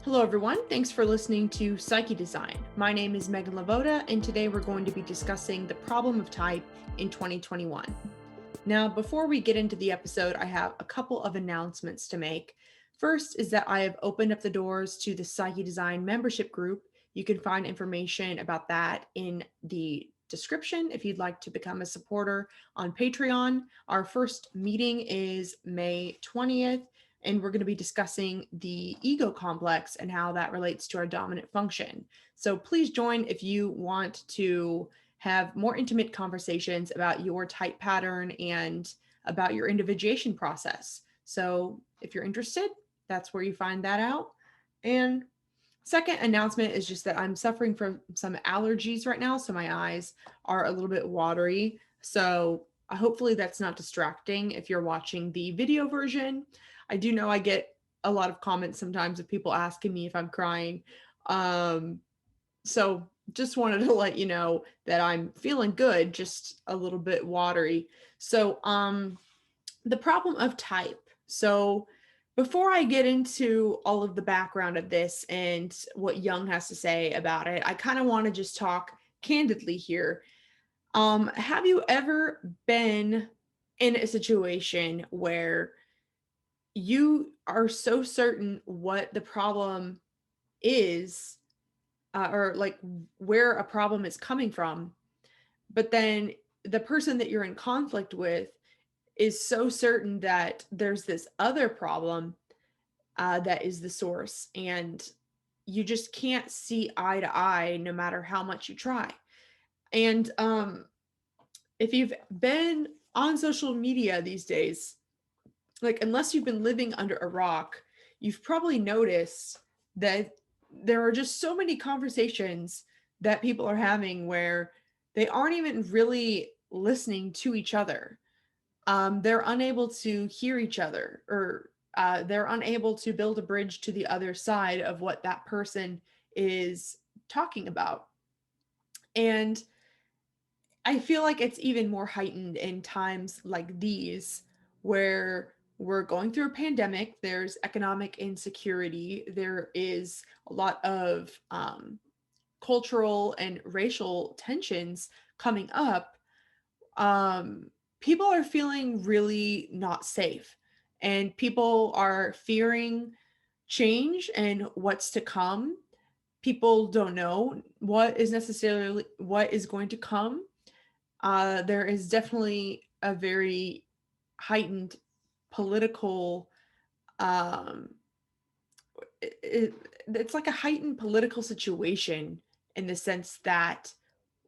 Hello, everyone. Thanks for listening to Psyche Design. My name is Meghan LeVota, and today we're going to be discussing the problem of type in 2021. Now, before we get into the episode, I have a couple of announcements to make. First is that I have opened up the doors to the Psyche Design membership group. You can find information about that in the description if you'd like to become a supporter on Patreon. Our first meeting is May 20th, and we're going to be discussing the ego complex and how that relates to our dominant function. So please join if you want to have more intimate conversations about your type pattern and about your individuation process. So if you're interested, that's where you find that out. And second announcement is just that I'm suffering from some allergies right now, so my eyes are a little bit watery. So hopefully that's not distracting if you're watching the video version. I do know I get a lot of comments sometimes of people asking me if I'm crying. So just wanted to let you know that I'm feeling good, just a little bit watery. So the problem of type. So before I get into all of the background of this and what Jung has to say about it, I kind of want to just talk candidly here. Have you ever been in a situation where you are so certain what the problem is, or like where a problem is coming from, but then the person that you're in conflict with is so certain that there's this other problem that is the source, and you just can't see eye to eye no matter how much you try. And if you've been on social media these days, like unless you've been living under a rock, you've probably noticed that there are just so many conversations that people are having where they aren't even really listening to each other. They're unable to hear each other, or they're unable to build a bridge to the other side of what that person is talking about. And I feel like it's even more heightened in times like these where we're going through a pandemic, there's economic insecurity, there is a lot of cultural and racial tensions coming up. um, People are feeling really not safe, and people are fearing change and what's to come. People don't know what is going to come. There is definitely a very heightened political, um, it, it's like a heightened political situation in the sense that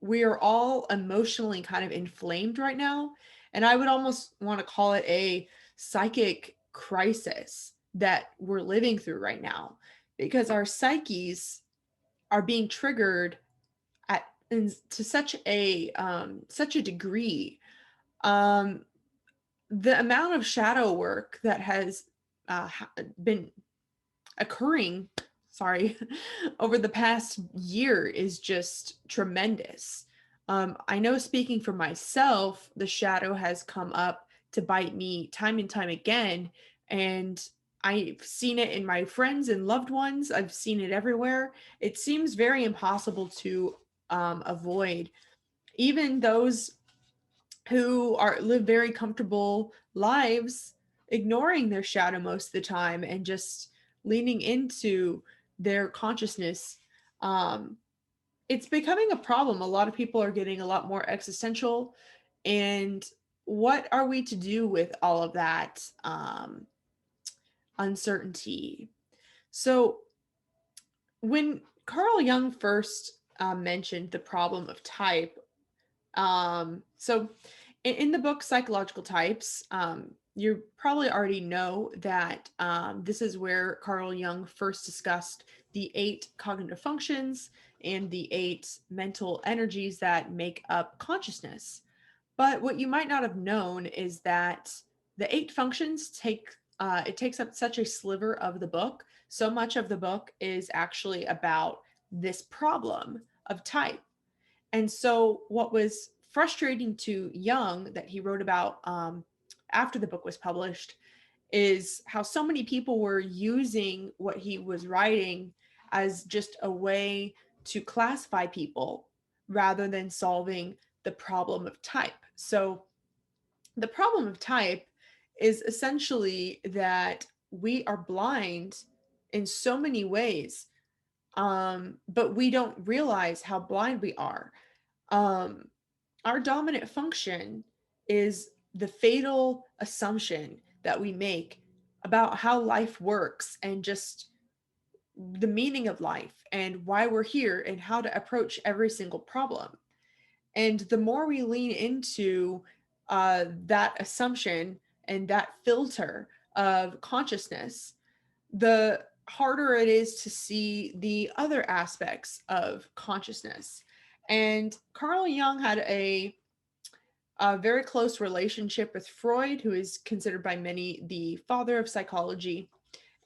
we are all emotionally kind of inflamed right now. And I would almost want to call it a psychic crisis that we're living through right now, because our psyches are being triggered to such a degree. Um, the amount of shadow work that has been occurring, sorry, over the past year is just tremendous. I know, speaking for myself, the shadow has come up to bite me time and time again, and I've seen it in my friends and loved ones. I've seen it everywhere. It seems very impossible to avoid. Even those who are live very comfortable lives, ignoring their shadow most of the time and just leaning into their consciousness. um, it's becoming a problem. A lot of people are getting a lot more existential, and what are we to do with all of that uncertainty? So when Carl Jung first mentioned the problem of type, so in the book Psychological Types, you probably already know that this is where Carl Jung first discussed the 8 cognitive functions and the 8 mental energies that make up consciousness. But what you might not have known is that the 8 functions it takes up such a sliver of the book. So much of the book is actually about this problem of type. And so, what was frustrating to Jung that he wrote about after the book was published is how so many people were using what he was writing as just a way to classify people rather than solving the problem of type. So, the problem of type is essentially that we are blind in so many ways, but we don't realize how blind we are. Um, our dominant function is the fatal assumption that we make about how life works and just the meaning of life and why we're here and how to approach every single problem. And the more we lean into that assumption and that filter of consciousness, the harder it is to see the other aspects of consciousness. And Carl Jung had a very close relationship with Freud, who is considered by many the father of psychology.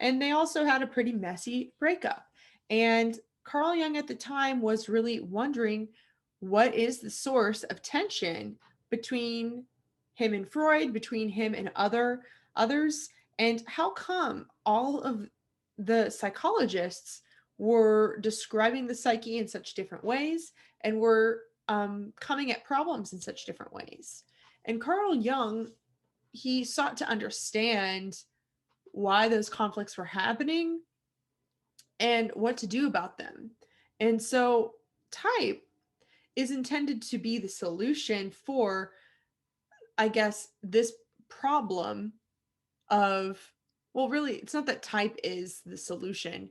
And they also had a pretty messy breakup. And Carl Jung at the time was really wondering what is the source of tension between him and Freud, between him and others, and how come all of the psychologists were describing the psyche in such different ways and were coming at problems in such different ways. And Carl Jung, he sought to understand why those conflicts were happening and what to do about them. And so type is intended to be the solution for, I guess, this problem of, well, really, it's not that type is the solution.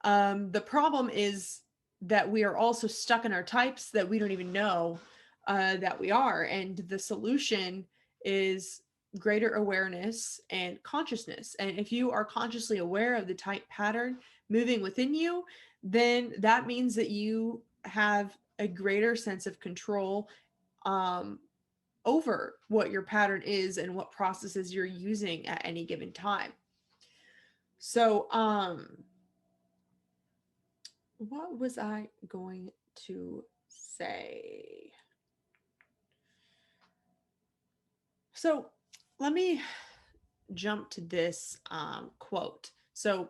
The problem is that we are also stuck in our types that we don't even know that we are. And the solution is greater awareness and consciousness. And if you are consciously aware of the type pattern moving within you, then that means that you have a greater sense of control um, over what your pattern is and what processes you're using at any given time. So, what was I going to say? So, let me jump to this quote. So,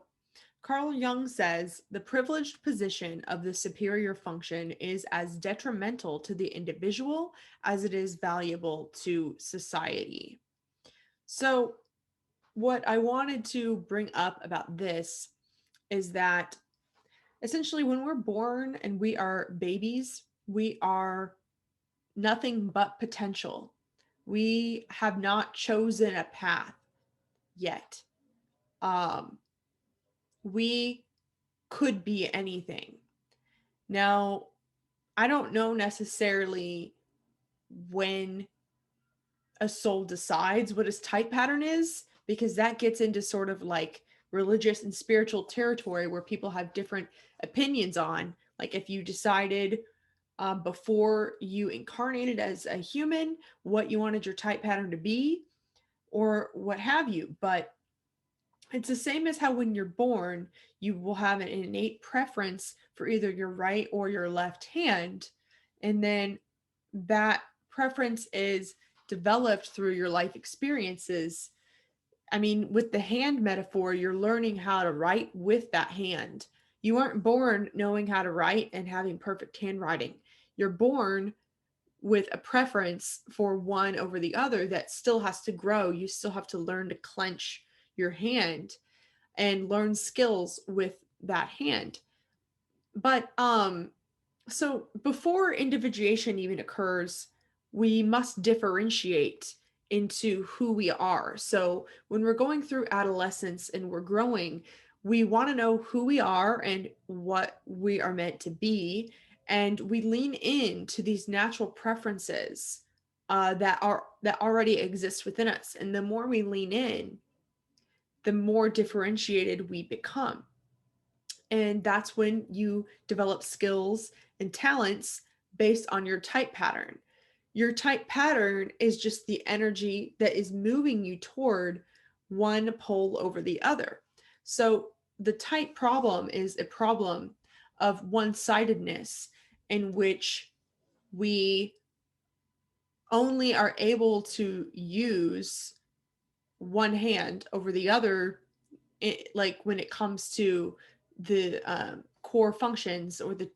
Carl Jung says the privileged position of the superior function is as detrimental to the individual as it is valuable to society. So, what I wanted to bring up about this is that essentially when we're born and we are babies, we are nothing but potential. We have not chosen a path yet. Um, we could be anything. Now, I don't know necessarily when a soul decides what its type pattern is, because that gets into sort of like religious and spiritual territory where people have different opinions on. Like if you decided before you incarnated as a human what you wanted your type pattern to be, or what have you. But it's the same as how when you're born, you will have an innate preference for either your right or your left hand. And then that preference is developed through your life experiences. I mean, with the hand metaphor, you're learning how to write with that hand. You aren't born knowing how to write and having perfect handwriting. You're born with a preference for one over the other that still has to grow. You still have to learn to clench your hand and learn skills with that hand. But so before individuation even occurs, we must differentiate into who we are. So when we're going through adolescence and we're growing, we want to know who we are and what we are meant to be. And we lean into these natural preferences that already exist within us. And the more we lean in, the more differentiated we become. And that's when you develop skills and talents based on your type pattern. Your type pattern is just the energy that is moving you toward one pole over the other. So the type problem is a problem of one-sidedness in which we only are able to use one hand over the other, like when it comes to the core functions or the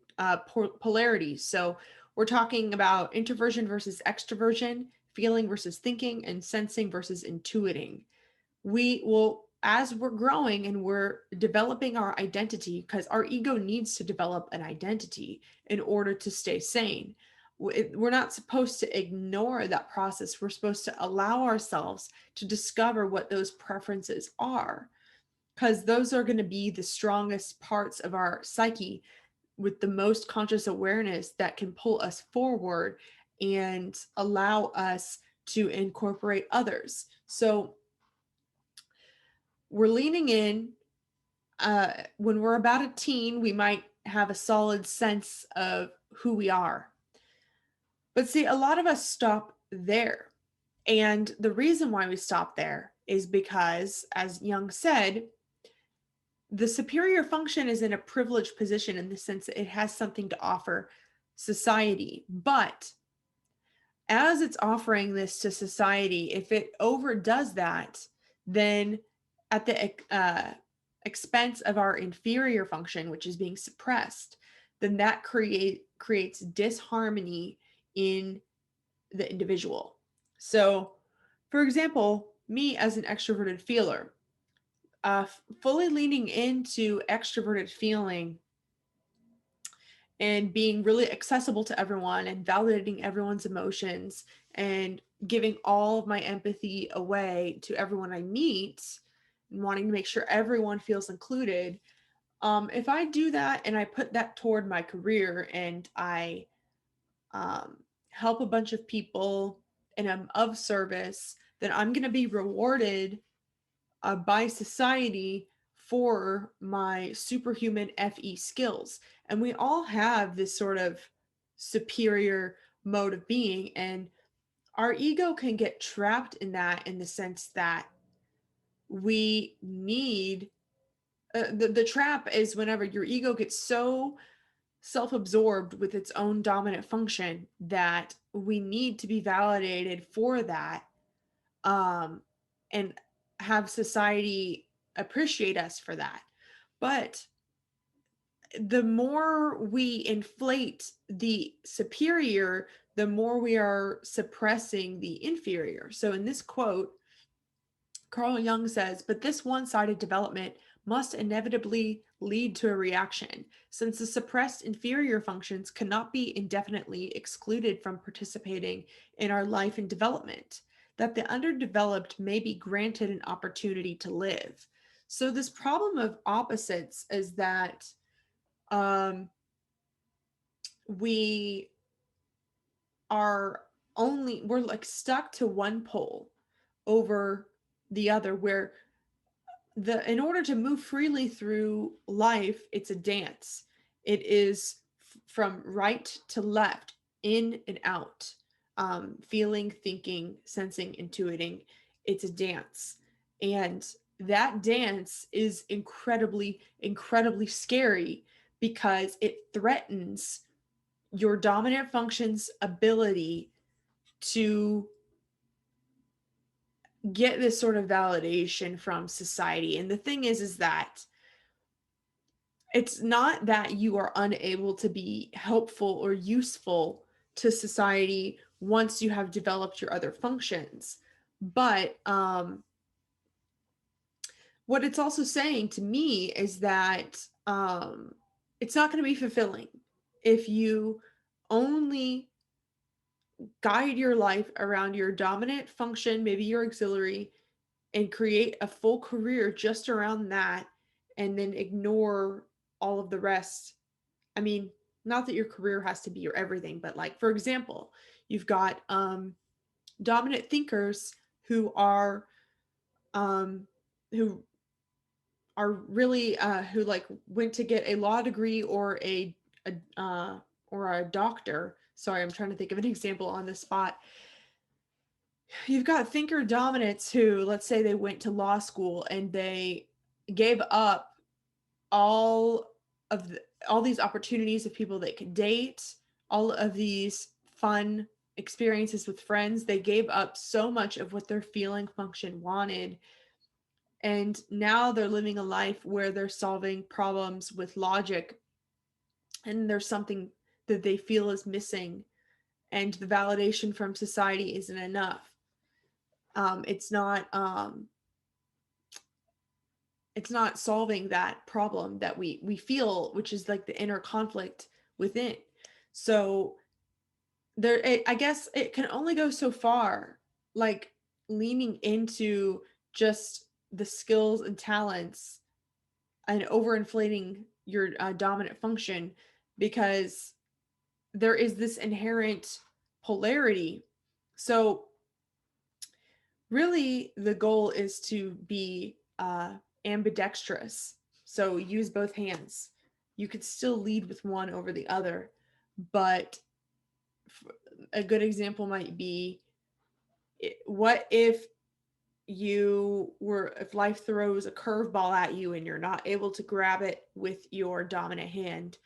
polarities. So we're talking about introversion versus extroversion, feeling versus thinking, and sensing versus intuiting. We will, as we're growing and we're developing our identity, because our ego needs to develop an identity in order to stay sane. We're not supposed to ignore that process. We're supposed to allow ourselves to discover what those preferences are, because those are going to be the strongest parts of our psyche with the most conscious awareness that can pull us forward and allow us to incorporate others. So we're leaning in. When we're about a teen, we might have a solid sense of who we are. But see, a lot of us stop there. And the reason why we stop there is because, as Jung said, the superior function is in a privileged position in the sense that it has something to offer society. But as it's offering this to society, if it overdoes that, then at the expense of our inferior function, which is being suppressed, then that creates disharmony in the individual. So, for example, me as an extroverted feeler, fully leaning into extroverted feeling and being really accessible to everyone and validating everyone's emotions and giving all of my empathy away to everyone I meet and wanting to make sure everyone feels included. If I do that and I put that toward my career and I um, help a bunch of people and I'm of service, then I'm going to be rewarded by society for my superhuman FE skills. And we all have this sort of superior mode of being. And our ego can get trapped in that, in the sense that we need the trap is whenever your ego gets so self-absorbed with its own dominant function that we need to be validated for that, um, and have society appreciate us for that. But the more we inflate the superior, the more we are suppressing the inferior. So in this quote, Carl Jung says, but this one-sided development must inevitably lead to a reaction, since the suppressed inferior functions cannot be indefinitely excluded from participating in our life and development, that the underdeveloped may be granted an opportunity to live. So this problem of opposites is that um, we we're like stuck to one pole over the other, where in order to move freely through life, it's a dance. It is from right to left, in and out, feeling, thinking, sensing, intuiting. It's a dance, and that dance is incredibly scary, because it threatens your dominant function's ability to get this sort of validation from society. And the thing is that it's not that you are unable to be helpful or useful to society once you have developed your other functions. But what it's also saying to me is that it's not going to be fulfilling if you only guide your life around your dominant function, maybe your auxiliary, and create a full career just around that, and then ignore all of the rest. I mean, not that your career has to be your everything, but like, for example, you've got dominant thinkers um, who are really who like went to get a law degree or a doctor. Sorry, I'm trying to think of an example on the spot. You've got thinker dominants who, let's say they went to law school and they gave up all all these opportunities of people they could date, all of these fun experiences with friends. They gave up so much of what their feeling function wanted. And now they're living a life where they're solving problems with logic, and there's something that they feel is missing, and the validation from society isn't enough. It's not it's not solving that problem that we feel, which is like the inner conflict within. So I guess it can only go so far, like leaning into just the skills and talents and overinflating your dominant function, because there is this inherent polarity. So really the goal is to be ambidextrous. So use both hands. You could still lead with one over the other, but a good example might be, what if if life throws a curveball at you and you're not able to grab it with your dominant hand?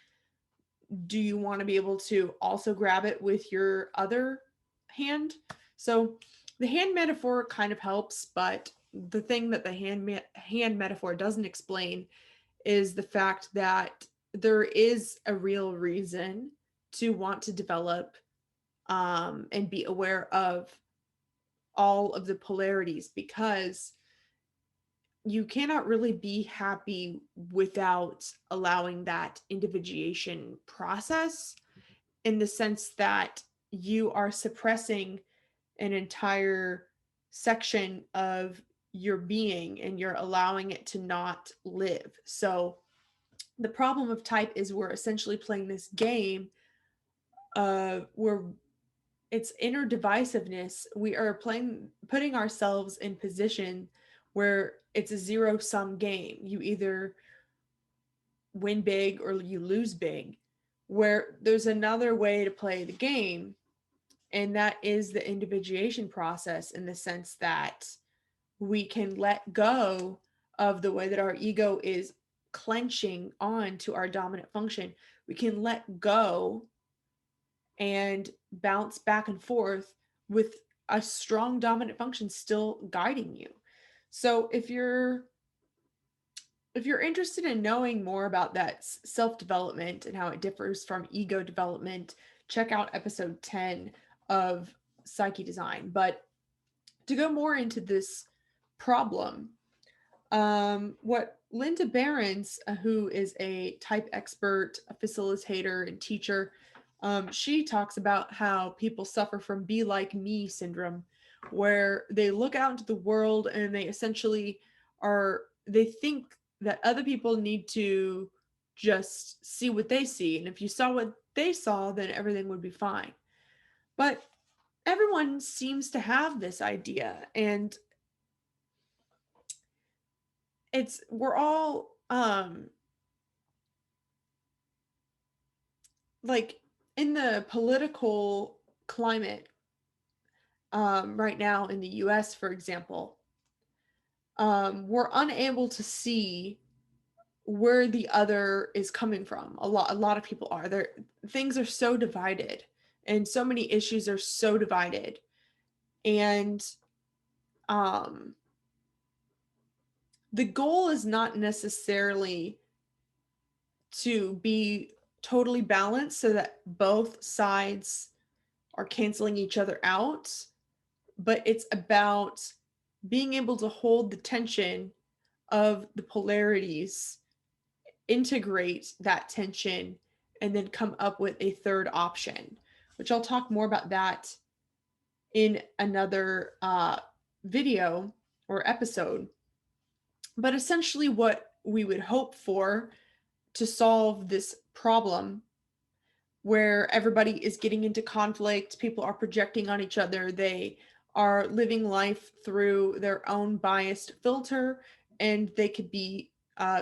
Do you want to be able to also grab it with your other hand? So the hand metaphor kind of helps, but the thing that the hand metaphor doesn't explain is the fact that there is a real reason to want to develop and be aware of all of the polarities, because you cannot really be happy without allowing that individuation process, in the sense that you are suppressing an entire section of your being and you're allowing it to not live. So the problem of type is we're essentially playing this game where it's inner divisiveness. We are putting ourselves in position where it's a zero sum game. You either win big or you lose big, where there's another way to play the game, and that is the individuation process, in the sense that we can let go of the way that our ego is clenching on to our dominant function. We can let go and bounce back and forth with a strong dominant function still guiding you. So if you're interested in knowing more about that self-development and how it differs from ego development, check out episode 10 of Psyche Design. But to go more into this problem, what Linda Behrens, who is a type expert, a facilitator, and teacher, she talks about how people suffer from be like me syndrome, where they look out into the world and they essentially they think that other people need to just see what they see. And if you saw what they saw, then everything would be fine. But everyone seems to have this idea, and we're all like, in the political climate right now in the US, for example, we're unable to see where the other is coming from. A lot of people are there. Things are so divided, and so many issues are so divided. And um the goal is not necessarily to be totally balanced so that both sides are canceling each other out, but it's about being able to hold the tension of the polarities, integrate that tension, and then come up with a third option, which I'll talk more about that in another video or episode. But essentially, what we would hope for to solve this problem, where everybody is getting into conflict, people are projecting on each other, they are living life through their own biased filter, and they could be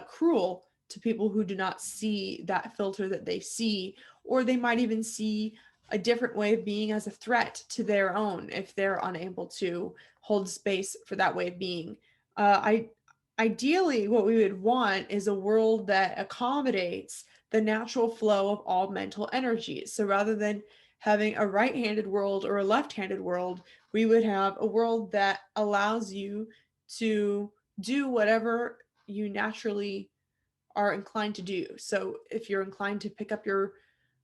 cruel to people who do not see that filter that they see, or they might even see a different way of being as a threat to their own if they're unable to hold space for that way of being. I Ideally, what we would want is a world that accommodates the natural flow of all mental energies. So rather than having a right-handed world or a left-handed world. We would have a world that allows you to do whatever you naturally are inclined to do. So if you're inclined to pick up your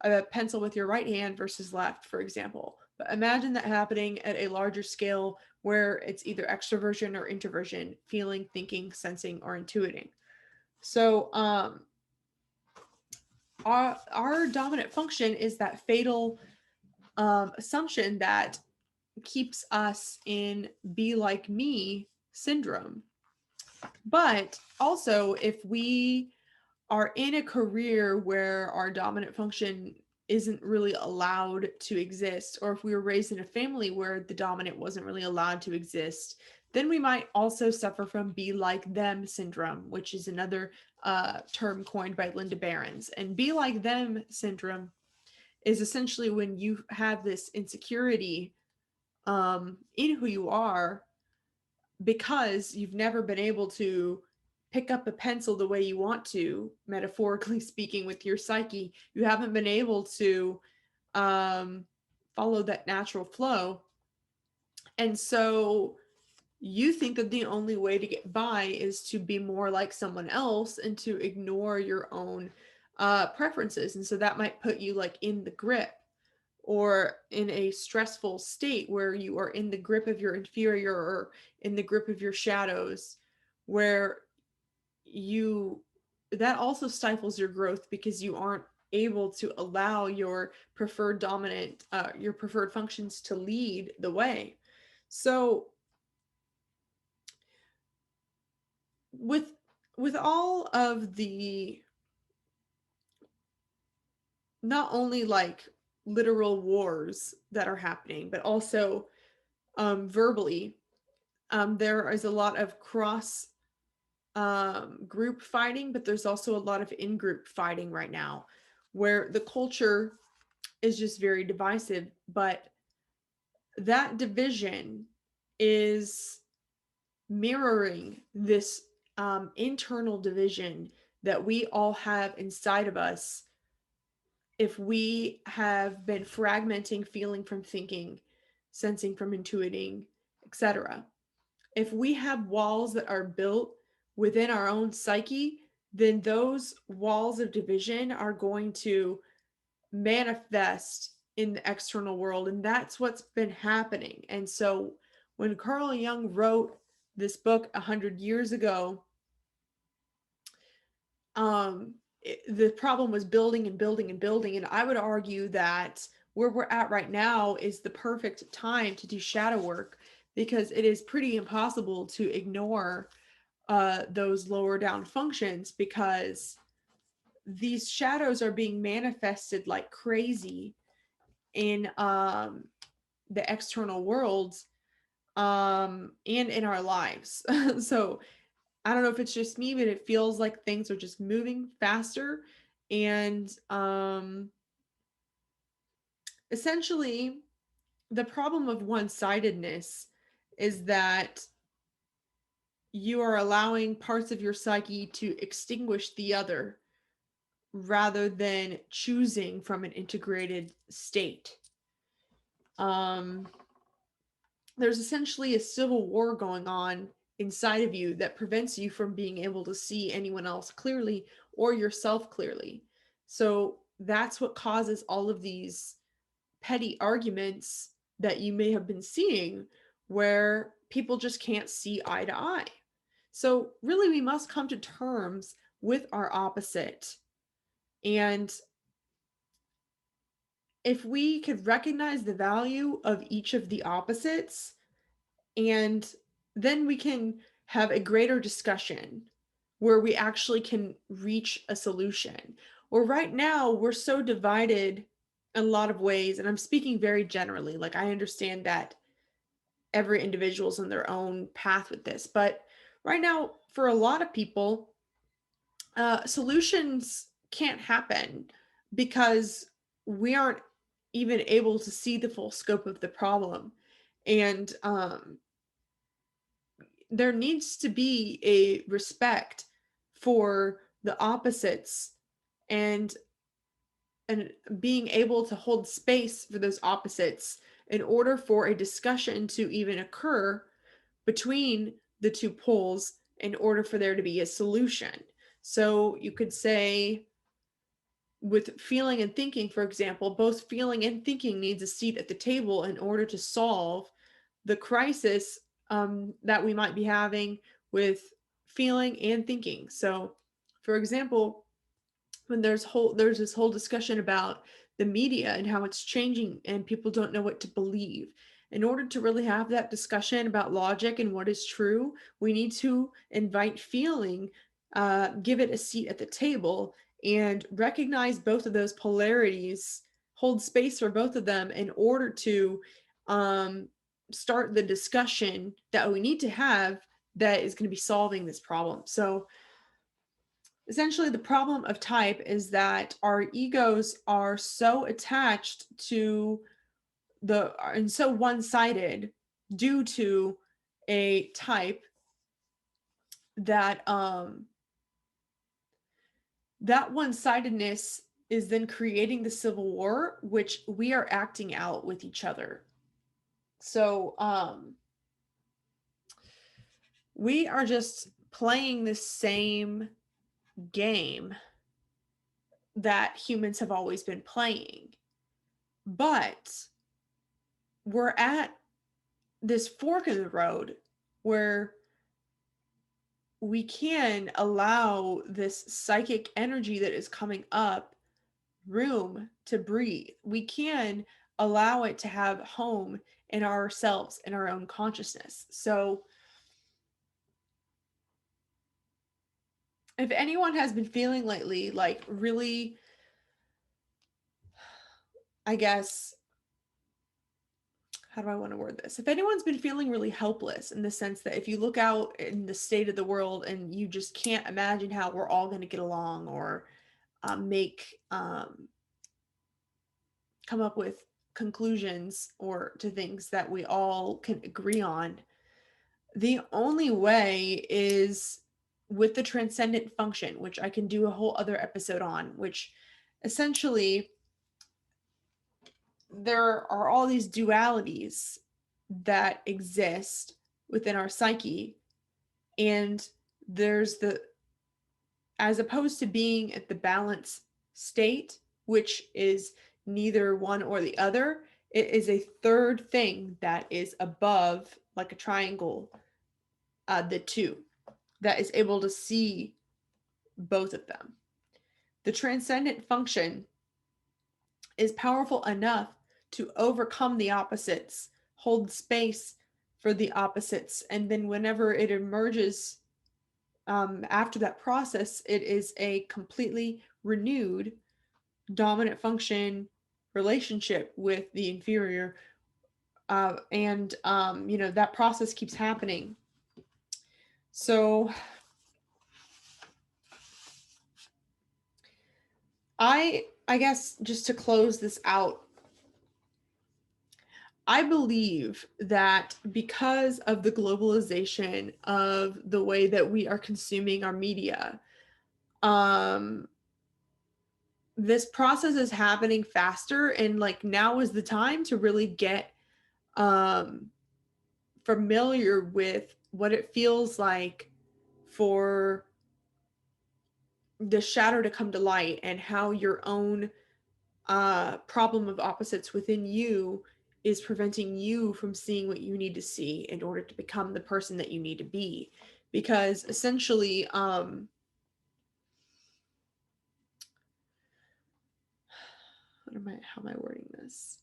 a pencil with your right hand versus left, for example. But imagine that happening at a larger scale where it's either extroversion or introversion, feeling, thinking, sensing, or intuiting. So our dominant function is that fatal assumption that keeps us in be like me syndrome. But also, if we are in a career where our dominant function isn't really allowed to exist, or if we were raised in a family where the dominant wasn't really allowed to exist, then we might also suffer from be like them syndrome, which is another term coined by Linda Behrens. And be like them syndrome is essentially when you have this insecurity in who you are because you've never been able to pick up a pencil the way you want to, metaphorically speaking, with your psyche. You haven't been able to um, follow that natural flow. And so you think that the only way to get by is to be more like someone else and to ignore your own preferences. And so that might put you like in the grip or in a stressful state where you are in the grip of your inferior or in the grip of your shadows, where you that also stifles your growth because you aren't able to allow your preferred dominant your preferred functions to lead the way. So with with all of the not only like literal wars that are happening but also verbally, there is a lot of cross group fighting, but there's also a lot of in group fighting right now where the culture is just very divisive. But that division is mirroring this internal division that we all have inside of us if we have been fragmenting feeling from thinking, sensing from intuiting, etc. If we have walls that are built within our own psyche, then those walls of division are going to manifest in the external world. And that's what's been happening. And so when Carl Jung wrote this book 100 years ago, the problem was building and building and building. And I would argue that where we're at right now is the perfect time to do shadow work because it is pretty impossible to ignore those lower down functions because these shadows are being manifested like crazy in the external world and in our lives. So I don't know if it's just me, but it feels like things are just moving faster. And essentially, the problem of one-sidedness is that you are allowing parts of your psyche to extinguish the other rather than choosing from an integrated state. Um, there's essentially a civil war going on inside of you that prevents you from being able to see anyone else clearly or yourself clearly. So that's what causes all of these petty arguments that you may have been seeing where people just can't see eye to eye. So, really, we must come to terms with our opposite. And if we could recognize the value of each of the opposites, and then we can have a greater discussion where we actually can reach a solution. Or right now, we're so divided in a lot of ways, and I'm speaking very generally. Like, I understand that every individual's on their own path with this, but right now, for a lot of people, solutions can't happen because we aren't even able to see the full scope of the problem. And there needs to be a respect for the opposites and and being able to hold space for those opposites in order for a discussion to even occur between the two poles in order for there to be a solution. So you could say, with feeling and thinking, for example, both feeling and thinking needs a seat at the table in order to solve the crisis that we might be having with feeling and thinking. So, for example, when there's this whole discussion about the media and how it's changing and people don't know what to believe. In order to really have that discussion about logic and what is true, we need to invite feeling, give it a seat at the table, and recognize both of those polarities, hold space for both of them in order to um, start the discussion that we need to have that is going to be solving this problem. So essentially, the problem of type is that our egos are so attached to and so one-sided due to a type that that one-sidedness is then creating the civil war, which we are acting out with each other. So we are just playing the same game that humans have always been playing. But we're at this fork in the road where we can allow this psychic energy that is coming up room to breathe. We can allow it to have home in ourselves, in our own consciousness. So, if anyone has been feeling lately like really, I guess, how do I want to word this? If anyone's been feeling really helpless in the sense that if you look out in the state of the world and you just can't imagine how we're all going to get along or make come up with conclusions or to things that we all can agree on, the only way is with the transcendent function, which I can do a whole other episode on, which essentially there are all these dualities that exist within our psyche. And there's the, as opposed to being at the balance state, which is neither one or the other, it is a third thing that is above, like a triangle, the two, that is able to see both of them. The transcendent function is powerful enough to overcome the opposites, hold space for the opposites, and then whenever it emerges after that process, it is a completely renewed dominant function relationship with the inferior. And that process keeps happening. So I guess just to close this out, I believe that because of the globalization of the way that we are consuming our media, um, this process is happening faster, and like now is the time to really get um, familiar with what it feels like for the shadow to come to light and how your own problem of opposites within you is preventing you from seeing what you need to see in order to become the person that you need to be. Because essentially, how am I wording this?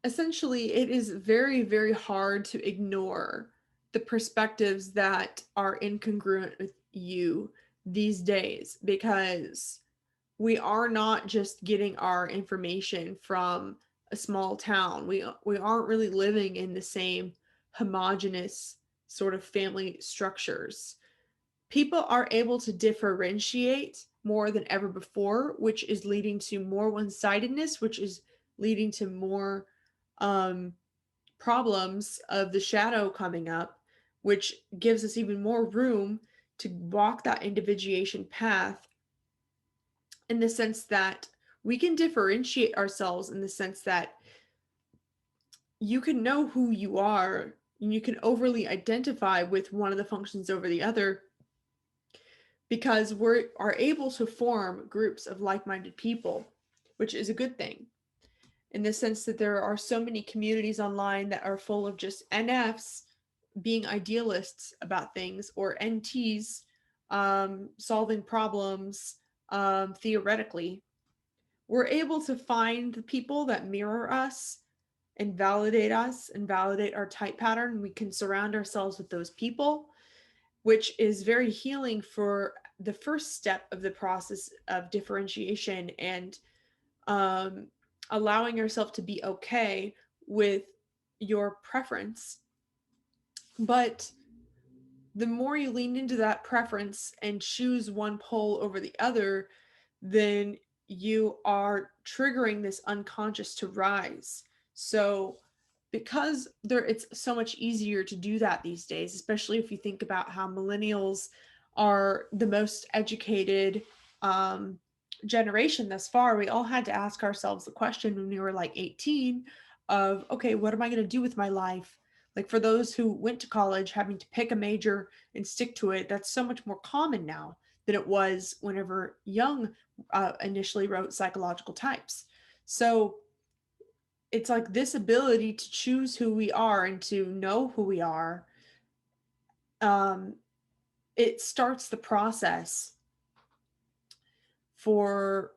Essentially, it is very, very hard to ignore the perspectives that are incongruent with you these days because we are not just getting our information from a small town. We aren't really living in the same homogenous sort of family structures. People are able to differentiate more than ever before, which is leading to more one-sidedness, which is leading to more um, problems of the shadow coming up, which gives us even more room to walk that individuation path, in the sense that we can differentiate ourselves, in the sense that you can know who you are and you can overly identify with one of the functions over the other, because we are able to form groups of like-minded people, which is a good thing, in the sense that there are so many communities online that are full of just NFs being idealists about things, or NTs solving problems theoretically. We're able to find the people that mirror us and validate our type pattern. We can surround ourselves with those people, which is very healing for the first step of the process of differentiation, and um, allowing yourself to be okay with your preference. But the more you lean into that preference and choose one pole over the other, then you are triggering this unconscious to rise. So because it's so much easier to do that these days, especially if you think about how millennials are the most educated um, generation thus far. We all had to ask ourselves the question when we were like 18 of, okay, what am I going to do with my life? Like, for those who went to college, having to pick a major and stick to it, that's so much more common now than it was whenever Jung initially wrote Psychological Types. So it's like this ability to choose who we are and to know who we are. Um, it starts the process for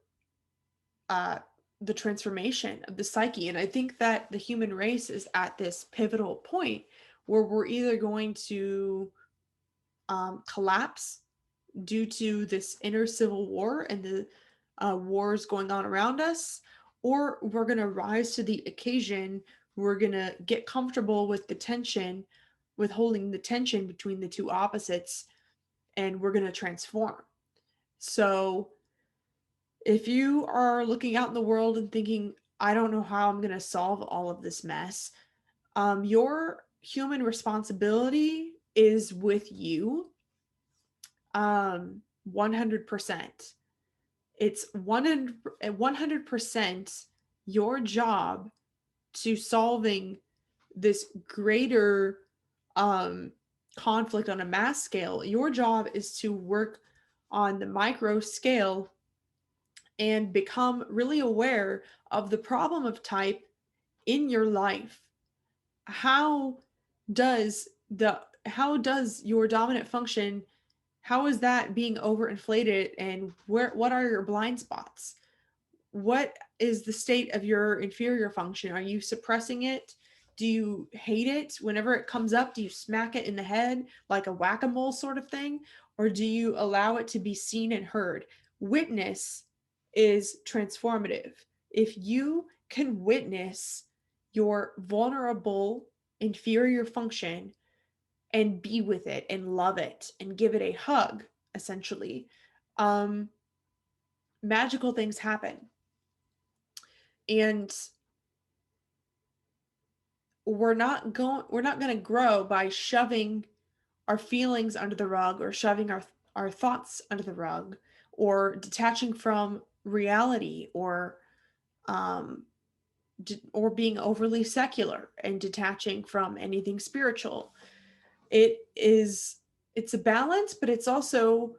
uh, the transformation of the psyche. And I think that the human race is at this pivotal point where we're either going to collapse due to this inner civil war and the wars going on around us, or we're going to rise to the occasion. We're going to get comfortable with the tension, with holding the tension between the two opposites, and we're going to transform. So if you are looking out in the world and thinking, I don't know how I'm going to solve all of this mess, your human responsibility is with you 100%. It's 100% your job to solving this greater um, conflict on a mass scale. Your job is to work on the micro scale and become really aware of the problem of type in your life. How does your dominant function, how is that being overinflated, and what are your blind spots? What is the state of your inferior function? Are you suppressing it? Do you hate it whenever it comes up? Do you smack it in the head like a whack-a-mole sort of thing? Or do you allow it to be seen and heard? Witness is transformative. If you can witness your vulnerable inferior function and be with it and love it and give it a hug, essentially, um, magical things happen. And we're not going to grow by shoving our feelings under the rug, or shoving our thoughts under the rug, or detaching from reality, um or being overly secular and detaching from anything spiritual. It's a balance, but it's also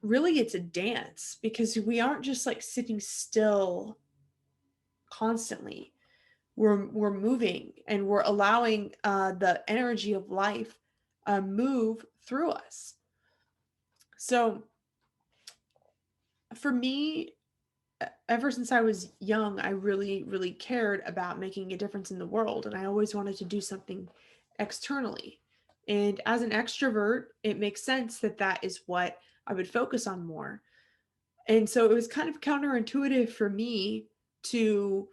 really, it's a dance, because we aren't just like sitting still constantly. We're moving, and we're allowing the energy of life move through us. So for me, ever since I was young, I really, really cared about making a difference in the world, and I always wanted to do something externally. And as an extrovert, it makes sense that that is what I would focus on more. And so it was kind of counterintuitive for me to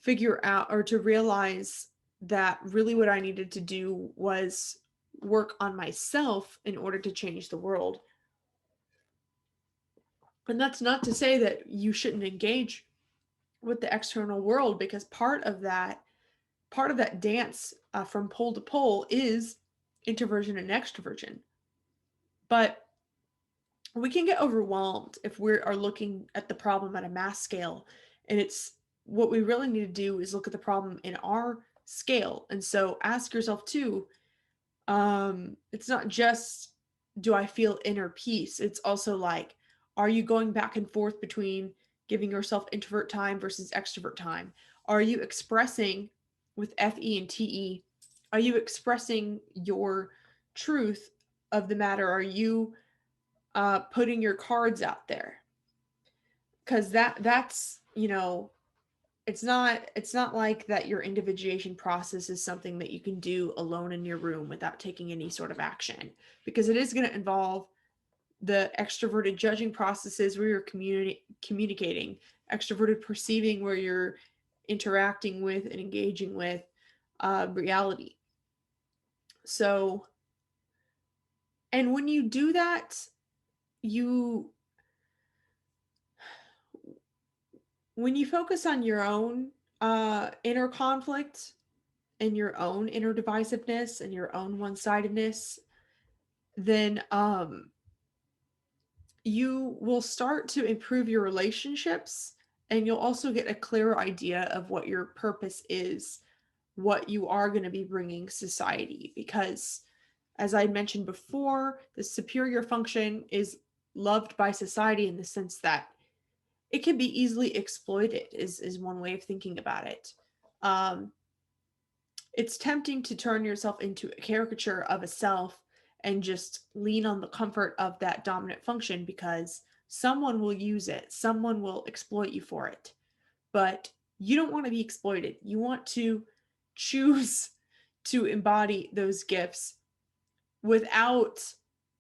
figure out, or to realize, that really what I needed to do was work on myself in order to change the world. And that's not to say that you shouldn't engage with the external world, because part of that dance from pole to pole is introversion and extroversion. But we can get overwhelmed if we are looking at the problem at a mass scale. And it's what we really need to do is look at the problem in our scale. And so ask yourself too, it's not just do I feel inner peace? It's also like, are you going back and forth between giving yourself introvert time versus extrovert time? Are you expressing with FE and TE? Are you expressing your truth of the matter? Are you putting your cards out there? Because that's it's not like that your individuation process is something that you can do alone in your room without taking any sort of action, because it is going to involve the extroverted judging processes where you're communicating, extroverted perceiving where you're interacting with and engaging with reality. So, and when you do that, you when you focus on your own inner conflict and your own inner divisiveness and your own one-sidedness, then you will start to improve your relationships, and you'll also get a clearer idea of what your purpose is, what you are going to be bringing society. Because as I mentioned before, the superior function is loved by society in the sense that it can be easily exploited, is one way of thinking about it. um, it's tempting to turn yourself into a caricature of a self and just lean on the comfort of that dominant function, because someone will use it, someone will exploit you for it. But you don't want to be exploited. You want to choose to embody those gifts without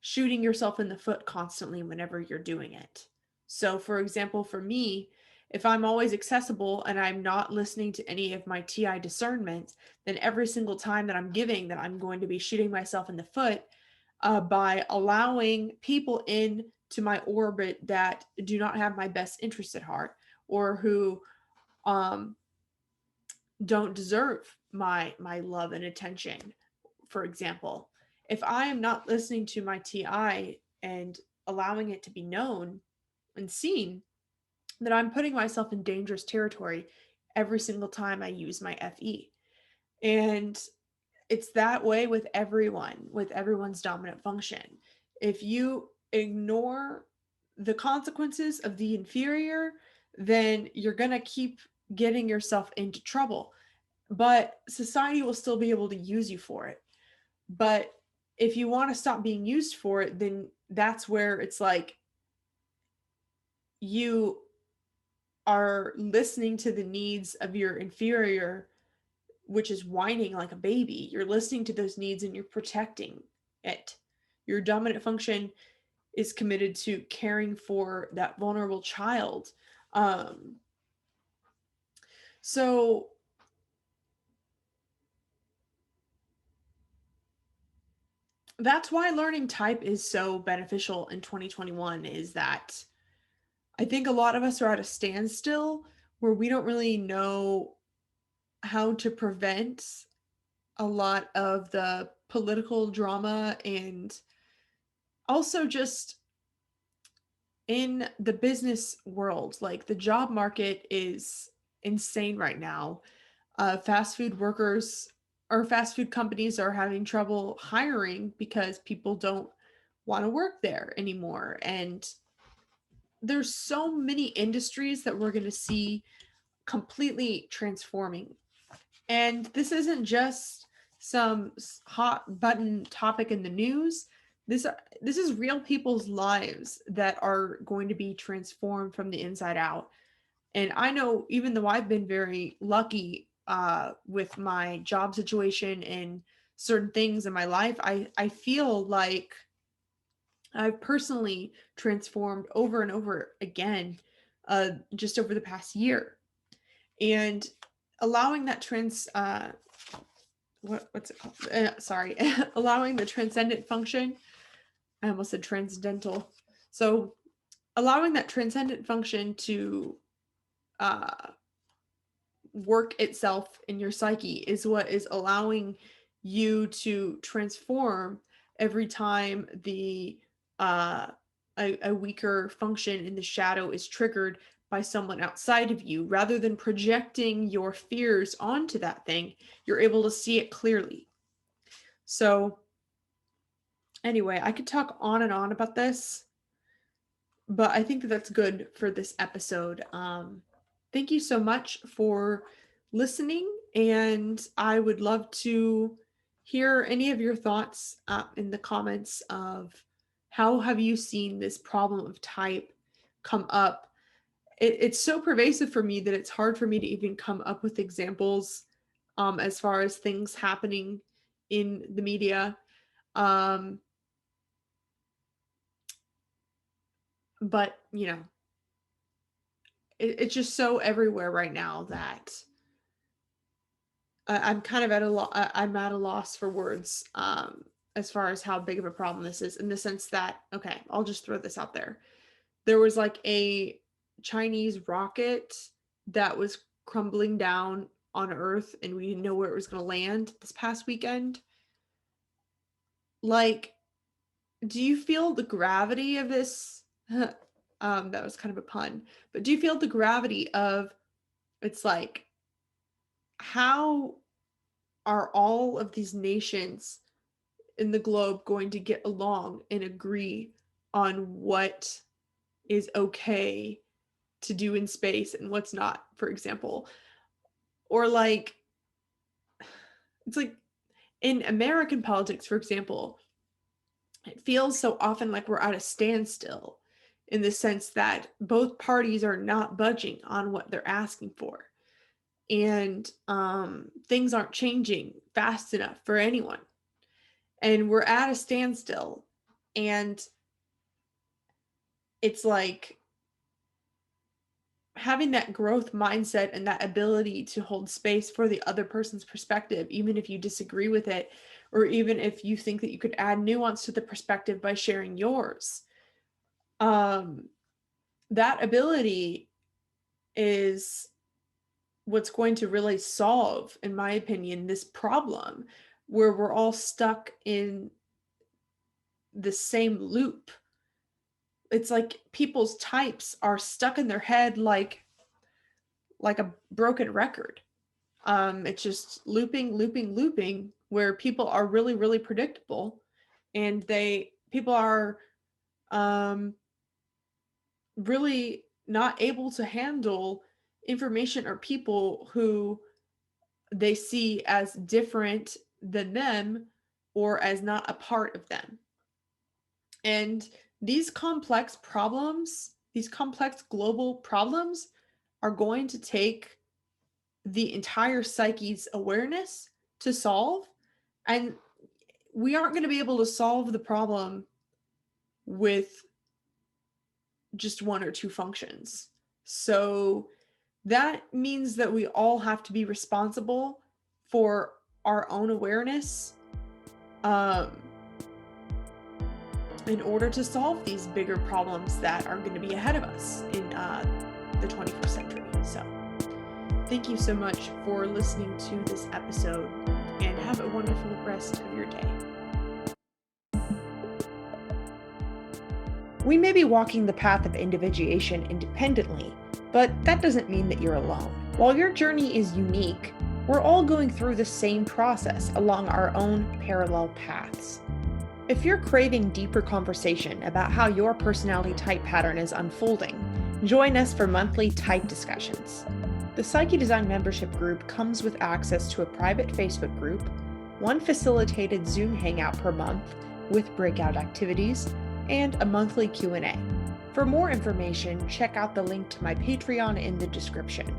shooting yourself in the foot constantly whenever you're doing it. So, for example, for me, if I'm always accessible and I'm not listening to any of my TI discernment, then every single time that I'm giving, that I'm going to be shooting myself in the foot by allowing people in to my orbit that do not have my best interest at heart, or who um, don't deserve my love and attention. For example, if I am not listening to my TI and allowing it to be known and seen, then I'm putting myself in dangerous territory every single time I use my FE. And it's that way with everyone, with everyone's dominant function. If you ignore the consequences of the inferior, then you're going to keep getting yourself into trouble. But society will still be able to use you for it. But if you want to stop being used for it, then that's where it's like you are listening to the needs of your inferior, which is whining like a baby. You're listening to those needs and you're protecting it. Your dominant function is committed to caring for that vulnerable child. Um, so that's why learning type is so beneficial in 2021, is that I think a lot of us are at a standstill where we don't really know how to prevent a lot of the political drama, and also just in the business world. Like, the job market is insane right now. Fast food workers or fast food companies are having trouble hiring because people don't want to work there anymore. And there's so many industries that we're going to see completely transforming. And this isn't just some hot button topic in the news. This is real people's lives that are going to be transformed from the inside out. And I know, even though I've been very lucky with my job situation and certain things in my life, I feel like I've personally transformed over and over again just over the past year. And allowing that what's it called? Sorry, allowing the transcendent function. I almost said transcendental. So allowing that transcendent function to uh, work itself in your psyche is what is allowing you to transform every time the uh, a weaker function in the shadow is triggered by someone outside of you, rather than projecting your fears onto that thing, you're able to see it clearly. So anyway, I could talk on and on about this, but I think that that's good for this episode. Thank you so much for listening, and I would love to hear any of your thoughts in the comments of how have you seen this problem of type come up. It's so pervasive for me that it's hard for me to even come up with examples as far as things happening in the media. But it's just so everywhere right now that I'm kind of I'm at a loss for words as far as how big of a problem this is, in the sense that, okay, I'll just throw this out there. There was like a Chinese rocket that was crumbling down on Earth, and we didn't know where it was going to land this past weekend. Like, do you feel the gravity of this? That was kind of a pun, but do you feel the gravity of, it's like, how are all of these nations in the globe going to get along and agree on what is okay to do in space and what's not, for example? Or like, it's like in American politics, for example, it feels so often like we're at a standstill, in the sense that both parties are not budging on what they're asking for. And things aren't changing fast enough for anyone. And we're at a standstill. And it's like having that growth mindset and that ability to hold space for the other person's perspective, even if you disagree with it, or even if you think that you could add nuance to the perspective by sharing yours. That ability is what's going to really solve, in my opinion, this problem where we're all stuck in the same loop. It's like people's types are stuck in their head like a broken record. It's just looping, where people are really, really predictable, and people are really not able to handle information or people who they see as different than them, or as not a part of them. And these complex problems, these complex global problems, are going to take the entire psyche's awareness to solve. And we aren't going to be able to solve the problem with just one or two functions. So that means that we all have to be responsible for our own awareness in order to solve these bigger problems that are going to be ahead of us in the 21st century. So thank you so much for listening to this episode, and have a wonderful rest of your day. We may be walking the path of individuation independently, but that doesn't mean that you're alone. While your journey is unique, we're all going through the same process along our own parallel paths. If you're craving deeper conversation about how your personality type pattern is unfolding, join us for monthly type discussions. The Psyche Design membership group comes with access to a private Facebook group, one facilitated Zoom hangout per month with breakout activities, and a monthly Q&A. For more information, check out the link to my Patreon in the description.